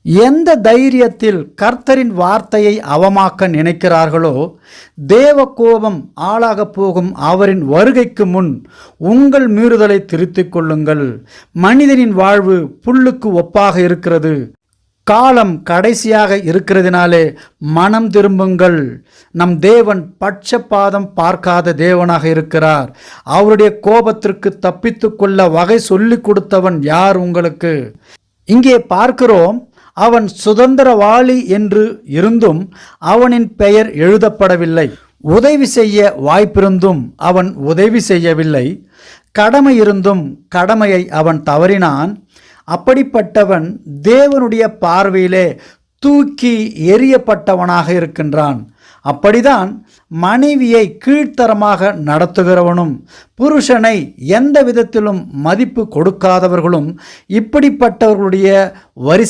எந்த தைரியத்தில் கர்த்தரின் வார்த்தையை அவமாக்க நினைக்கிறார்களோ, தேவ கோபம் ஆளாகப் போகும் அவரின் வருகைக்கு முன் உங்கள் மீறுதலை திருத்திக் கொள்ளுங்கள். மனிதனின் வாழ்வு புல்லுக்கு ஒப்பாக இருக்கிறது. காலம் கடைசியாக இருக்கிறதினாலே மனம் திரும்புங்கள். நம் தேவன் பட்சபாதம் பார்க்காத தேவனாக இருக்கிறார். அவருடைய கோபத்திற்கு தப்பித்து கொள்ள வகை சொல்லிக் கொடுத்தவன் யார் உங்களுக்கு? இங்கே பார்க்கிறோம், அவன் சுதந்திரவாளி என்று இருந்தும் அவனின் பெயர் எழுதப்படவில்லை. உதவி செய்ய வாய்ப்பிருந்தும் அவன் உதவி செய்யவில்லை. கடமை இருந்தும் கடமையை அவன் தவறினான். அப்படிப்பட்டவன் தேவனுடைய பார்வையிலே தூக்கி எறியப்பட்டவனாக இருக்கின்றான். அப்படிதான் மனைவியை கீழ்த்தரமாக நடத்துகிறவனும் புருஷனை எந்த விதத்திலும் மதிப்பு கொடுக்காதவர்களும் இப்படிப்பட்டவர்களுடைய வரிசை